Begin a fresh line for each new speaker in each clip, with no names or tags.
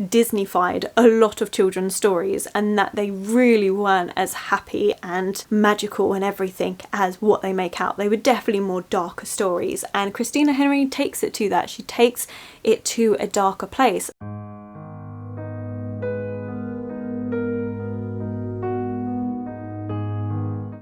Disneyfied a lot of children's stories, and that they really weren't as happy and magical and everything as what they make out. They were definitely more darker stories, and Christina Henry takes it to that. She takes it to a darker place.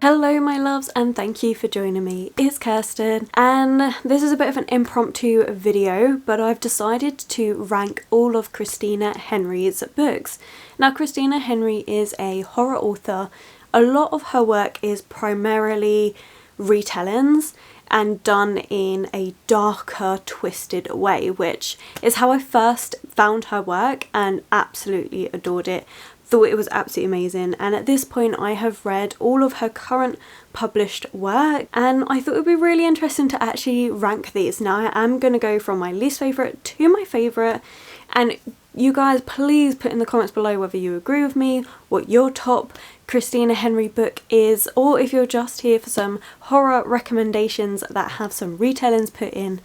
Hello my loves, and thank you for joining me. It's Kirsten, and this is a bit of an impromptu video, but I've decided to rank all of Christina Henry's books. Now, Christina Henry is a horror author. A lot of her work is primarily retellings and done in a darker, twisted way, which is how I first found her work and absolutely adored it. Thought it was absolutely amazing, and at this point I have read all of her current published work, and I thought it would be really interesting to actually rank these. Now I am going to go from my least favourite to my favourite, and you guys please put in the comments below whether you agree with me, what your top Christina Henry book is, or if you're just here for some horror recommendations that have some retellings put in,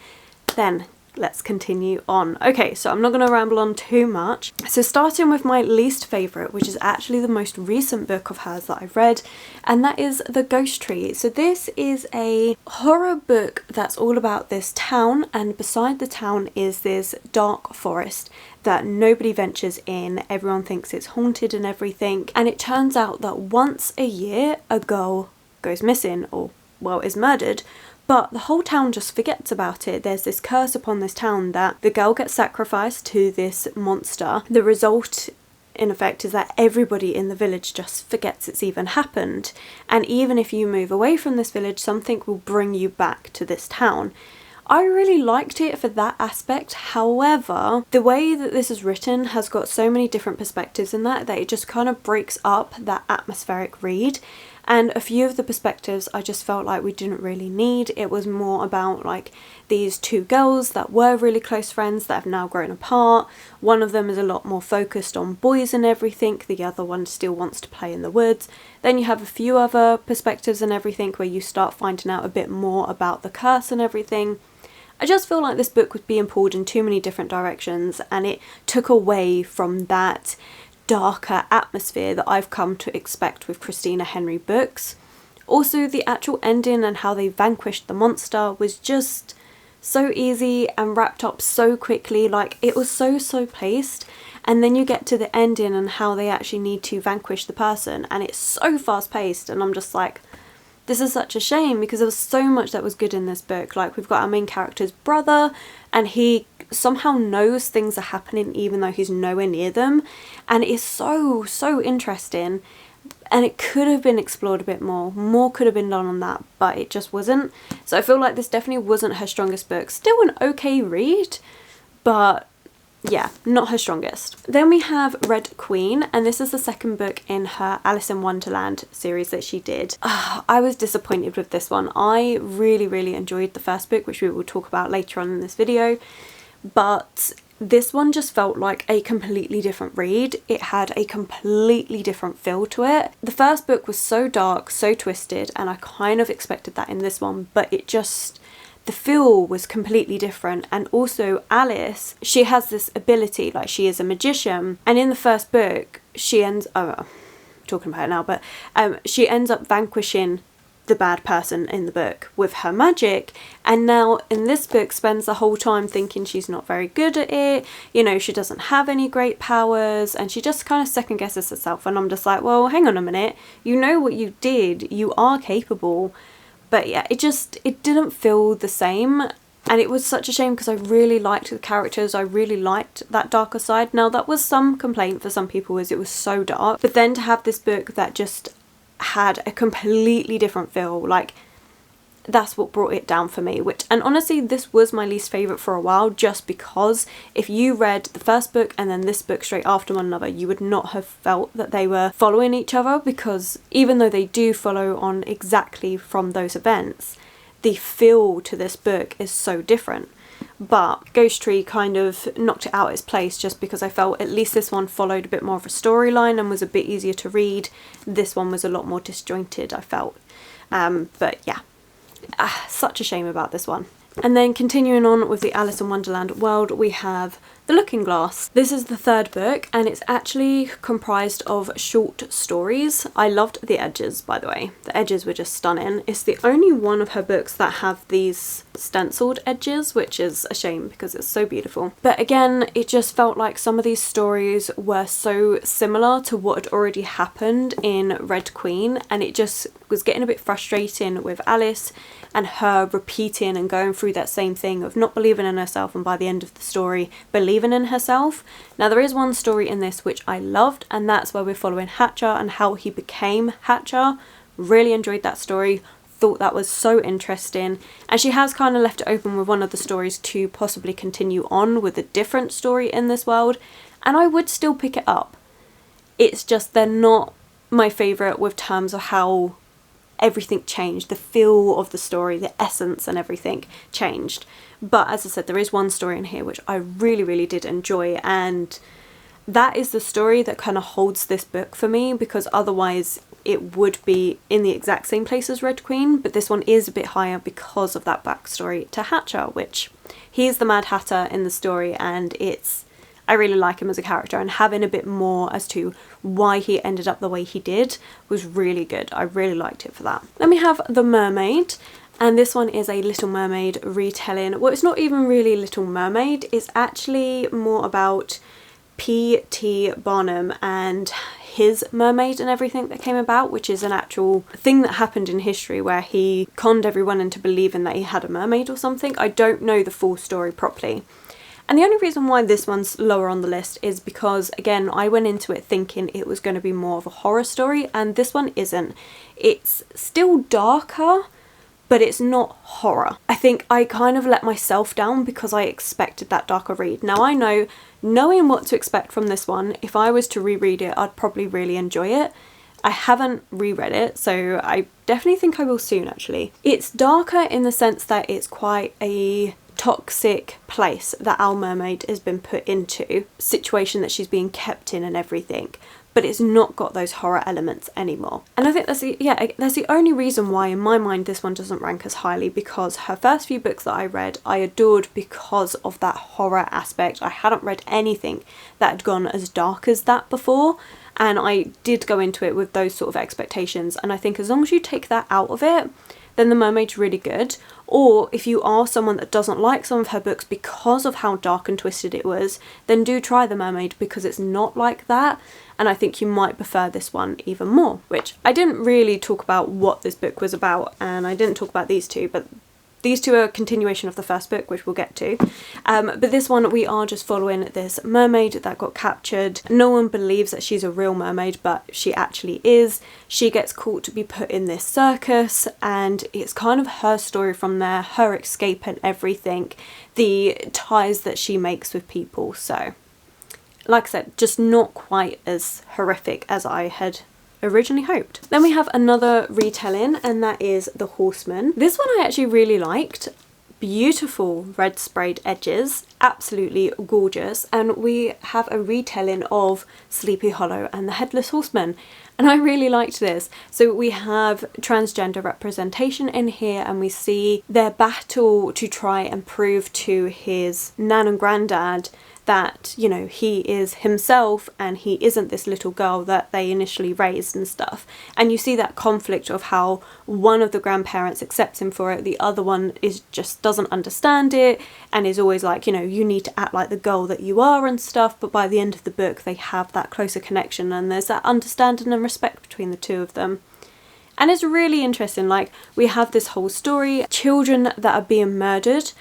then let's continue on. Okay, so I'm not going to ramble on too much. So starting with my least favourite, which is actually the most recent book of hers that I've read, and that is The Ghost Tree. So this is a horror book that's all about this town, and beside the town is this dark forest that nobody ventures in. Everyone thinks it's haunted and everything, and it turns out that once a year a girl goes missing, or well, is murdered, but the whole town just forgets about it. There's this curse upon this town that the girl gets sacrificed to this monster. The result, in effect, is that everybody in the village just forgets it's even happened. And even if you move away from this village, something will bring you back to this town. I really liked it for that aspect. However, the way that this is written has got so many different perspectives in that it just kind of breaks up that atmospheric read. And a few of the perspectives I just felt like we didn't really need. It was more about like these two girls that were really close friends that have now grown apart. One of them is a lot more focused on boys and everything. The other one still wants to play in the woods. Then you have a few other perspectives and everything where you start finding out a bit more about the curse and everything. I just feel like this book was being pulled in too many different directions, and it took away from that darker atmosphere that I've come to expect with Christina Henry books. Also, the actual ending and how they vanquished the monster was just so easy and wrapped up so quickly. Like, it was so paced, and then you get to the ending and how they actually need to vanquish the person, and it's so fast paced, and I'm just like, this is such a shame, because there was so much that was good in this book. Like, we've got our main character's brother, and he somehow knows things are happening even though he's nowhere near them, and it's so interesting, and it could have been explored a bit more could have been done on that, but it just wasn't. So I feel like this definitely wasn't her strongest book. Still an okay read, but yeah, not her strongest. Then we have Red Queen, and this is the second book in her Alice in Wonderland series that she did. I was disappointed with this one. I really enjoyed the first book, which we will talk about later on in this video, but this one just felt like a completely different read. It had a completely different feel to it. The first book was so dark, so twisted, and I kind of expected that in this one, but it just, the feel was completely different. And also Alice, she has this ability, like she is a magician, and in the first book she ends, talking about it now, but she ends up vanquishing the bad person in the book with her magic, and now in this book spends the whole time thinking she's not very good at it, you know, she doesn't have any great powers, and she just kind of second guesses herself. And I'm just like, well, hang on a minute, you know what you did, you are capable. But yeah, it didn't feel the same, and it was such a shame because I really liked the characters. I really liked that darker side. Now, that was some complaint for some people, as it was so dark, but then to have this book that just had a completely different feel, like, that's what brought it down for me. And honestly, this was my least favourite for a while, just because if you read the first book and then this book straight after one another, you would not have felt that they were following each other, because even though they do follow on exactly from those events, the feel to this book is so different. But Ghost Tree kind of knocked it out its place, just because I felt at least this one followed a bit more of a storyline and was a bit easier to read. This one was a lot more disjointed, I felt. But yeah, such a shame about this one. And then continuing on with the Alice in Wonderland world, we have The Looking Glass. This is the third book and it's actually comprised of short stories. I loved the edges, by the way. The edges were just stunning. It's the only one of her books that have these stenciled edges, which is a shame because it's so beautiful. But again, it just felt like some of these stories were so similar to what had already happened in Red Queen, and it just was getting a bit frustrating with Alice and her repeating and going through that same thing of not believing in herself and by the end of the story believing in herself. Now there is one story in this which I loved, and that's where we're following Hatcher and how he became Hatcher. Really enjoyed that story, thought that was so interesting, and she has kind of left it open with one of the stories to possibly continue on with a different story in this world, and I would still pick it up. It's just they're not my favourite with terms of how everything changed, the feel of the story, the essence and everything changed. But as I said, there is one story in here which I really did enjoy, and that is the story that kind of holds this book for me, because otherwise it would be in the exact same place as Red Queen, but this one is a bit higher because of that backstory to Hatcher, which he is the Mad Hatter in the story, and I really like him as a character, and having a bit more as to why he ended up the way he did was really good. I really liked it for that. Then we have The Mermaid, and this one is a Little Mermaid retelling. Well, it's not even really Little Mermaid, it's actually more about P.T. Barnum and his mermaid and everything that came about, which is an actual thing that happened in history where he conned everyone into believing that he had a mermaid or something. I don't know the full story properly. And the only reason why this one's lower on the list is because, again, I went into it thinking it was going to be more of a horror story, and this one isn't. It's still darker, but it's not horror. I think I kind of let myself down because I expected that darker read. Now I know, knowing what to expect from this one, if I was to reread it, I'd probably really enjoy it. I haven't reread it, so I definitely think I will soon, actually. It's darker in the sense that it's quite a toxic place that our mermaid has been put into, situation that she's being kept in and everything, but it's not got those horror elements anymore. And I think that's the only reason why in my mind this one doesn't rank as highly, because her first few books that I read I adored because of that horror aspect. I hadn't read anything that had gone as dark as that before, and I did go into it with those sort of expectations, and I think as long as you take that out of it, then The Mermaid's really good. Or if you are someone that doesn't like some of her books because of how dark and twisted it was, then do try The Mermaid, because it's not like that, and I think you might prefer this one even more. Which I didn't really talk about what this book was about, and I didn't talk about these two, but these two are a continuation of the first book, which we'll get to. But this one, we are just following this mermaid that got captured. No one believes that she's a real mermaid, but she actually is. She gets caught to be put in this circus, and it's kind of her story from there, her escape and everything, the ties that she makes with people. So, like I said, just not quite as horrific as I had originally hoped. Then we have another retelling, and that is The Horseman. This one I actually really liked. Beautiful red sprayed edges, absolutely gorgeous, and we have a retelling of Sleepy Hollow and the Headless Horseman, and I really liked this. So we have transgender representation in here, and we see their battle to try and prove to his nan and granddad that, you know, he is himself and he isn't this little girl that they initially raised and stuff. And you see that conflict of how one of the grandparents accepts him for it, the other one just doesn't understand it and is always like, you know, you need to act like the girl that you are and stuff. But by the end of the book they have that closer connection, and there's that understanding and respect between the two of them. And it's really interesting. Like, we have this whole story, children that are being murdered,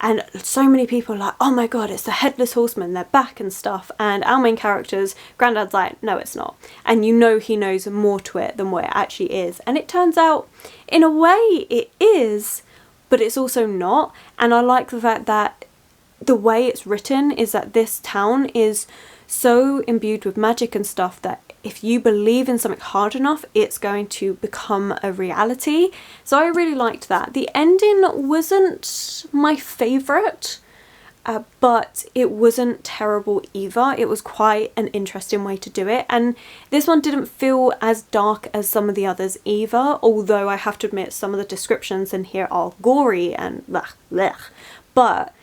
and so many people are like, oh my god, it's the Headless Horseman, they're back and stuff. And our main character's granddad's like, no, it's not. And you know he knows more to it than what it actually is. And it turns out, in a way, it is, but it's also not. And I like the fact that the way it's written is that this town is so imbued with magic and stuff that if you believe in something hard enough, it's going to become a reality. So I really liked that. The ending wasn't my favourite, but it wasn't terrible either. It was quite an interesting way to do it. And this one didn't feel as dark as some of the others either, although I have to admit some of the descriptions in here are gory and blech, blech. But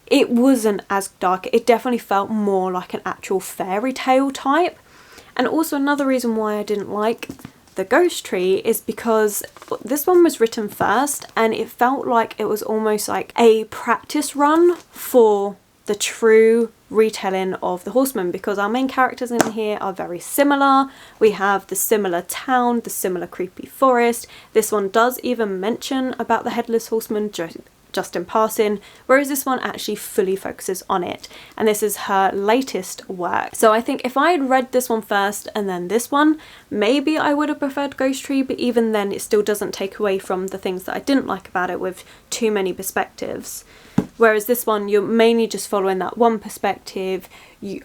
it wasn't as dark. It definitely felt more like an actual fairy tale type. And also another reason why I didn't like the ghost tree is because this one was written first and it felt like it was almost like a practice run for the true retelling of the Horseman, because our main characters in here are very similar. We have the similar town, the similar creepy forest. This one does even mention about the Headless Horseman just in passing, whereas this one actually fully focuses on it, and this is her latest work. So I think if I had read this one first and then this one, maybe I would have preferred Ghost Tree, but even then it still doesn't take away from the things that I didn't like about it with too many perspectives. Whereas this one, you're mainly just following that one perspective.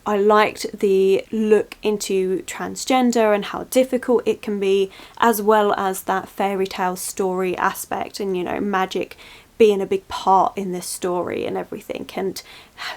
I liked the look into transgender and how difficult it can be, as well as that fairy tale story aspect and, you know, magic being a big part in this story and everything, and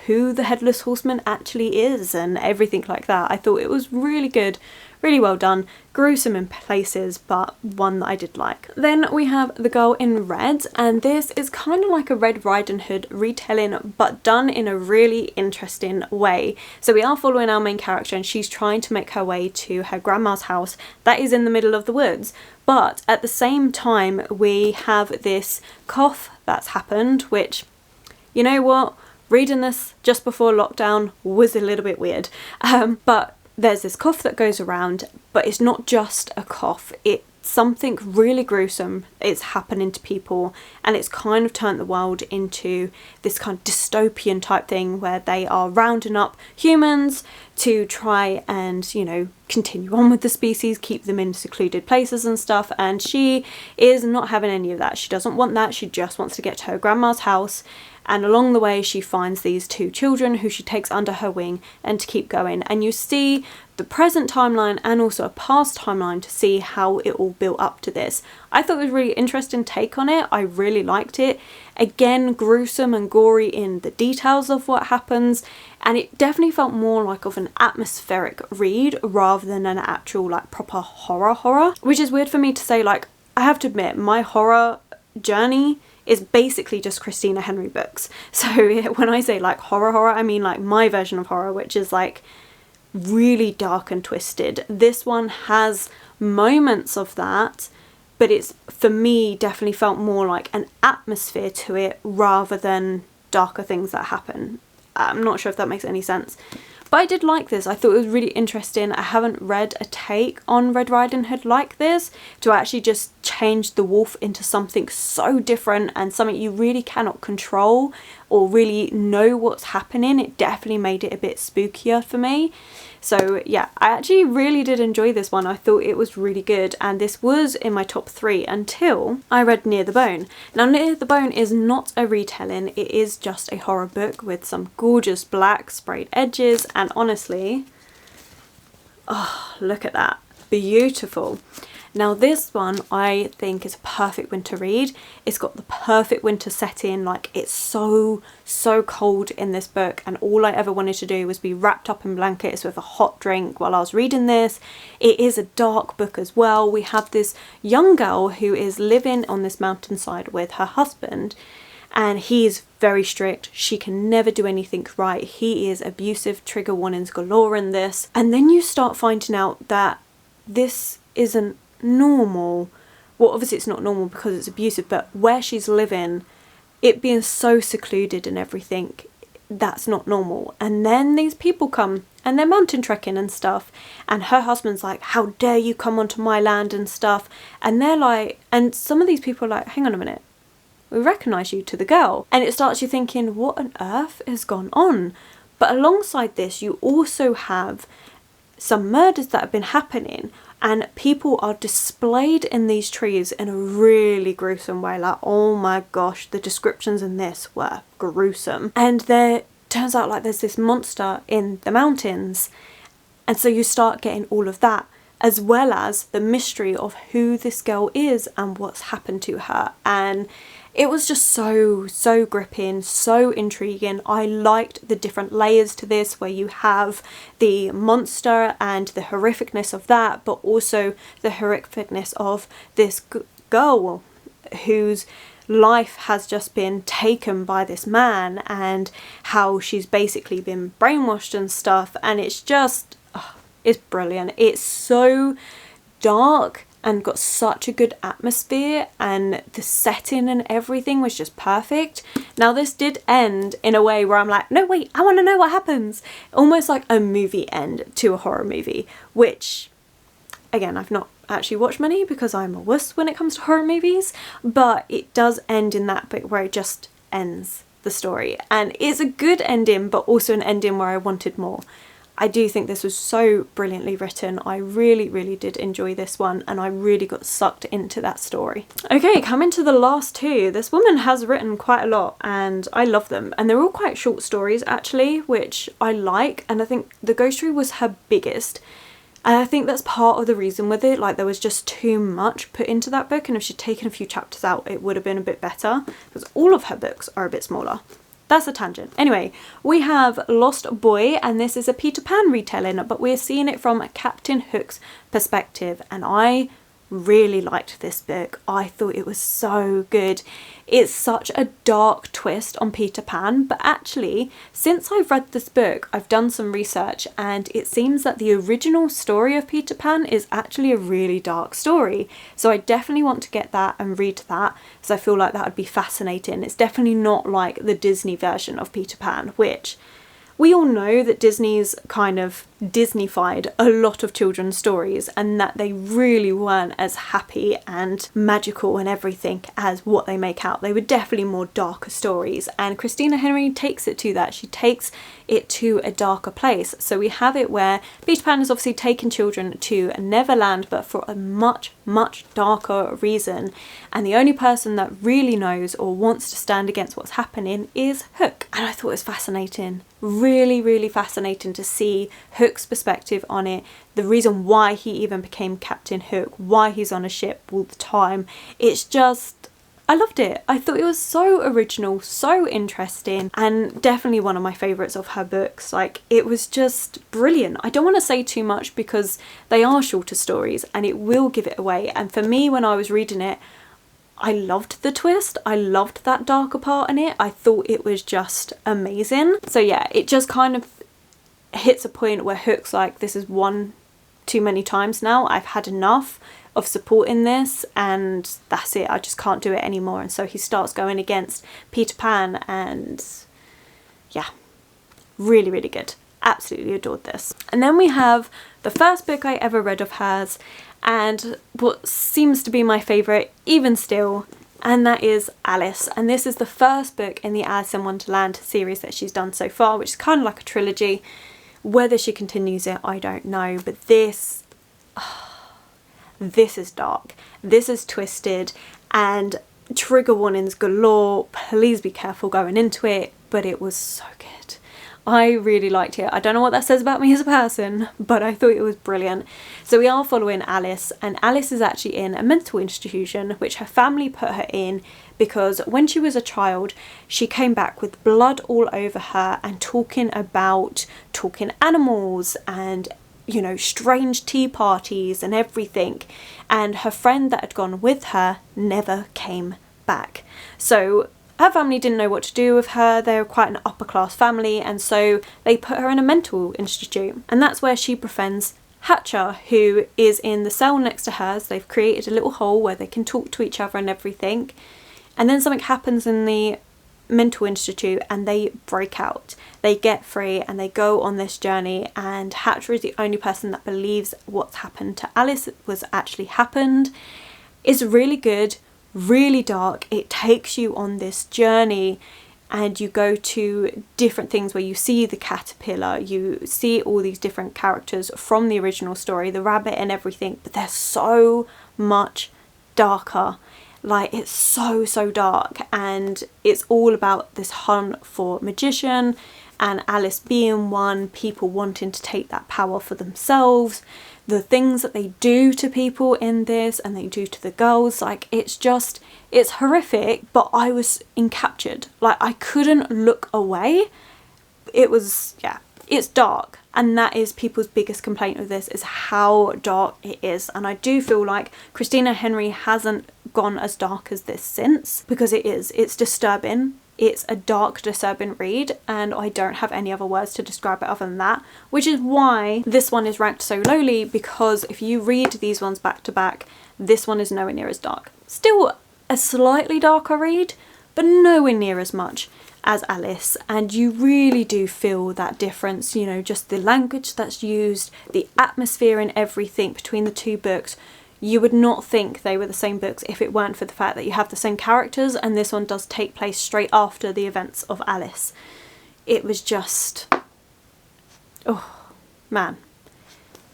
who the Headless Horseman actually is and everything like that. I thought it was really good, really well done, gruesome in places, but one that I did like. Then we have The Girl in Red, and this is kind of like a Red Riding Hood retelling, but done in a really interesting way. So we are following our main character and she's trying to make her way to her grandma's house that is in the middle of the woods. But at the same time, we have this cough that's happened, which, you know what, reading this just before lockdown was a little bit weird. But there's this cough that goes around, but it's not just a cough. It's something really gruesome. It's happening to people, and it's kind of turned the world into this kind of dystopian type thing where they are rounding up humans to try and, you know, continue on with the species, keep them in secluded places and stuff, and she is not having any of that. She doesn't want that. She just wants to get to her grandma's house, and along the way she finds these two children who she takes under her wing and to keep going. And you see the present timeline and also a past timeline to see how it all built up to this. I thought it was a really interesting take on it. I really liked it. Again, gruesome and gory in the details of what happens, and it definitely felt more like of an atmospheric read rather than an actual like proper horror, which is weird for me to say. Like, I have to admit, my horror journey is basically just Christina Henry books. So when I say like horror, I mean like my version of horror, which is like really dark and twisted. This one has moments of that, but it's, for me, definitely felt more like an atmosphere to it rather than darker things that happen. I'm not sure if that makes any sense. But I did like this. I thought it was really interesting. I haven't read a take on Red Riding Hood like this, to actually just change the wolf into something so different and something you really cannot control or really know what's happening. It definitely made it a bit spookier for me. So yeah, I actually really did enjoy this one. I thought it was really good, and this was in my top 3 until I read Near the Bone. Now, Near the Bone is not a retelling, it is just a horror book with some gorgeous black sprayed edges, and honestly, oh, look at that, beautiful. Now this one I think is a perfect winter read. It's got the perfect winter setting. Like, it's so cold in this book, and all I ever wanted to do was be wrapped up in blankets with a hot drink while I was reading this. It is a dark book as well. We have this young girl who is living on this mountainside with her husband, and he's very strict. She can never do anything right. He is abusive, trigger warnings galore in this. And then you start finding out that this isn't normal. Well, obviously it's not normal because it's abusive, but where she's living, it being so secluded and everything, that's not normal. And then these people come and they're mountain trekking and stuff, and her husband's like, how dare you come onto my land and stuff, and they're like, and some of these people are like, hang on a minute, we recognise you to the girl. And it starts you thinking, what on earth has gone on? But alongside this, you also have some murders that have been happening, and people are displayed in these trees in a really gruesome way. Like, oh my gosh, the descriptions in this were gruesome. And there turns out like there's this monster in the mountains, and so you start getting all of that, as well as the mystery of who this girl is and what's happened to her. And it was just so gripping, so intriguing. I liked the different layers to this, where you have the monster and the horrificness of that, but also the horrificness of this girl whose life has just been taken by this man and how she's basically been brainwashed and stuff, and it's just, it's brilliant. It's so dark and got such a good atmosphere, and the setting and everything was just perfect. Now this did end in a way where I'm like, no wait, I want to know what happens. Almost like a movie end to a horror movie, which again, I've not actually watched many because I'm a wuss when it comes to horror movies, but it does end in that bit where it just ends the story, and it's a good ending, but also an ending where I wanted more. I do think this was so brilliantly written. I really, really did enjoy this one, and I really got sucked into that story. Okay, coming to the last two. This woman has written quite a lot and I love them, and they're all quite short stories actually, which I like, and I think The Ghost Tree was her biggest. And I think that's part of the reason with it, like there was just too much put into that book, and if she'd taken a few chapters out it would have been a bit better, because all of her books are a bit smaller. That's a tangent. Anyway, we have Lost Boy, and this is a Peter Pan retelling, but we're seeing it from Captain Hook's perspective, and I really liked this book. I thought it was so good. It's such a dark twist on Peter Pan, but actually, since I've read this book, I've done some research, and it seems that the original story of Peter Pan is actually a really dark story. So I definitely want to get that and read that, because I feel like that would be fascinating. It's definitely not like the Disney version of Peter Pan, which we all know that Disney's kind of Disneyfied a lot of children's stories, and that they really weren't as happy and magical and everything as what they make out. They were definitely more darker stories, and Christina Henry takes it to that. She takes it to a darker place. So we have it where Peter Pan has obviously taken children to Neverland, but for a much, much darker reason. And the only person that really knows or wants to stand against what's happening is Hook. And I thought it was fascinating. Really, really fascinating to see Hook's perspective on it, the reason why he even became Captain Hook, why he's on a ship all the time. It's just, I loved it. I thought it was so original, so interesting, and definitely one of my favourites of her books. Like, it was just brilliant. I don't want to say too much because they are shorter stories and it will give it away. And for me, when I was reading it, I loved the twist. I loved that darker part in it. I thought it was just amazing. So yeah, it just kind of hits a point where Hook's like, this is one too many times now. I've had enough of supporting this, and that's it. I just can't do it anymore. And so he starts going against Peter Pan, and yeah, really, really good. Absolutely adored this. And then we have the first book I ever read of hers, and what seems to be my favourite even still, and that is Alice. And this is the first book in the Alice in Wonderland series that she's done so far, which is kind of like a trilogy. Whether she continues it, I don't know, but this is dark. This is twisted, and trigger warnings galore. Please be careful going into it, but it was so good. I really liked it. I don't know what that says about me as a person, but I thought it was brilliant. So we are following Alice, and Alice is actually in a mental institution, which her family put her in because when she was a child, she came back with blood all over her and talking animals and, you know, strange tea parties and everything. And her friend that had gone with her never came back. So her family didn't know what to do with her. They were quite an upper class family, and so they put her in a mental institute, and that's where she befriends Hatcher, who is in the cell next to hers. They've created a little hole where they can talk to each other and everything, and then something happens in the mental institute and they break out. They get free and they go on this journey, and Hatcher is the only person that believes what's happened to Alice was actually happened. It's really good, really dark. It takes you on this journey, and you go to different things where you see the caterpillar, you see all these different characters from the original story, the rabbit and everything, but they're so much darker. Like, it's so dark, and it's all about this hunt for magician, and Alice being one, people wanting to take that power for themselves, the things that they do to people in this and they do to the girls. Like, it's horrific, but I was encaptured. Like, I couldn't look away. It was, yeah, it's dark. and that is people's biggest complaint of this, is how dark it is. And I do feel like Christina Henry hasn't gone as dark as this since, because it's disturbing. It's a dark, disturbing read, and I don't have any other words to describe it other than that, which is why this one is ranked so lowly, because if you read these ones back to back, this one is nowhere near as dark. Still a slightly darker read, but nowhere near as much as Alice, and you really do feel that difference, you know, just the language that's used, the atmosphere and everything between the two books. You would not think they were the same books if it weren't for the fact that you have the same characters, and this one does take place straight after the events of Alice. It was just, oh man,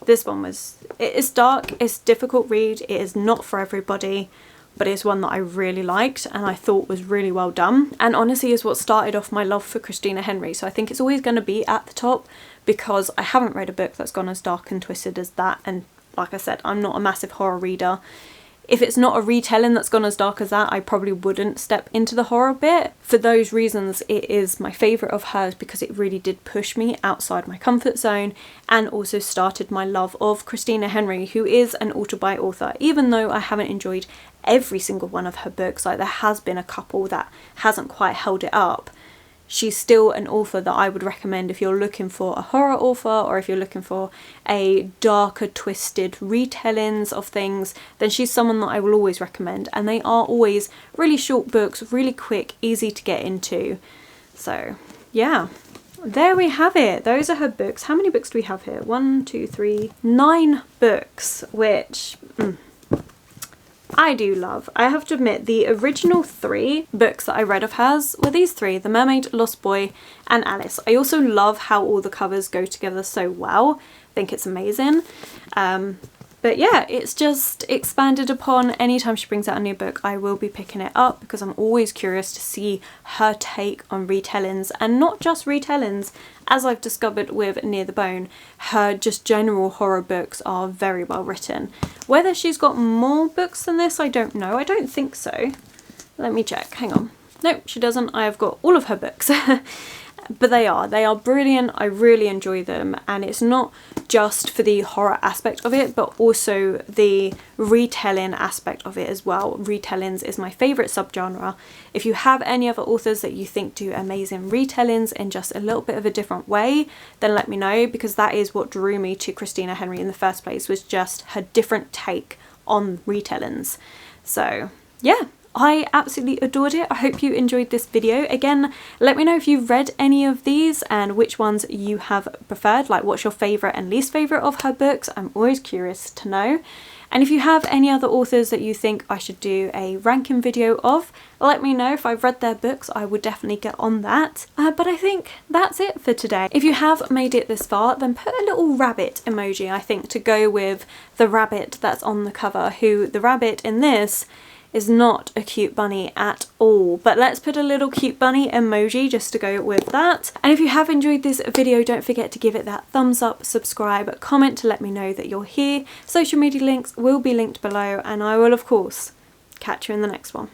this one was, it is dark, it's a difficult read, it is not for everybody, but it's one that I really liked and I thought was really well done, and honestly is what started off my love for Christina Henry. So I think it's always going to be at the top, because I haven't read a book that's gone as dark and twisted as that, and like I said, I'm not a massive horror reader. If it's not a retelling that's gone as dark as that, I probably wouldn't step into the horror bit. For those reasons, it is my favourite of hers, because it really did push me outside my comfort zone, and also started my love of Christina Henry, who is an auto-buy author. Even though I haven't enjoyed every single one of her books, like there has been a couple that hasn't quite held it up, she's still an author that I would recommend if you're looking for a horror author, or if you're looking for a darker, twisted retellings of things, then she's someone that I will always recommend. And they are always really short books, really quick, easy to get into. So yeah, there we have it. Those are her books. How many books do we have here? 1, 2, 3, 9 books, which I do love. I have to admit, the original 3 books that I read of hers were these 3, The Mermaid, Lost Boy and Alice. I also love how all the covers go together so well. I think it's amazing. But yeah, it's just expanded upon. Anytime she brings out a new book, I will be picking it up, because I'm always curious to see her take on retellings, and not just retellings. As I've discovered with Near the Bone, her just general horror books are very well written. Whether she's got more books than this, I don't know. I don't think so. Let me check. Hang on. Nope, she doesn't. I have got all of her books. But they are brilliant. I really enjoy them, and it's not just for the horror aspect of it, but also the retelling aspect of it as well. Retellings is my favourite subgenre. If you have any other authors that you think do amazing retellings in just a little bit of a different way, then let me know, because that is what drew me to Christina Henry in the first place, was just her different take on retellings. So yeah, I absolutely adored it. I hope you enjoyed this video. Again, let me know if you've read any of these and which ones you have preferred, like what's your favourite and least favourite of her books. I'm always curious to know. And if you have any other authors that you think I should do a ranking video of, let me know. If I've read their books, I would definitely get on that. But I think that's it for today. If you have made it this far, then put a little rabbit emoji, I think, to go with the rabbit that's on the cover, who the rabbit in this is not a cute bunny at all, but let's put a little cute bunny emoji just to go with that. And if you have enjoyed this video, don't forget to give it that thumbs up, subscribe, comment to let me know that you're here. Social media links will be linked below, and I will of course catch you in the next one.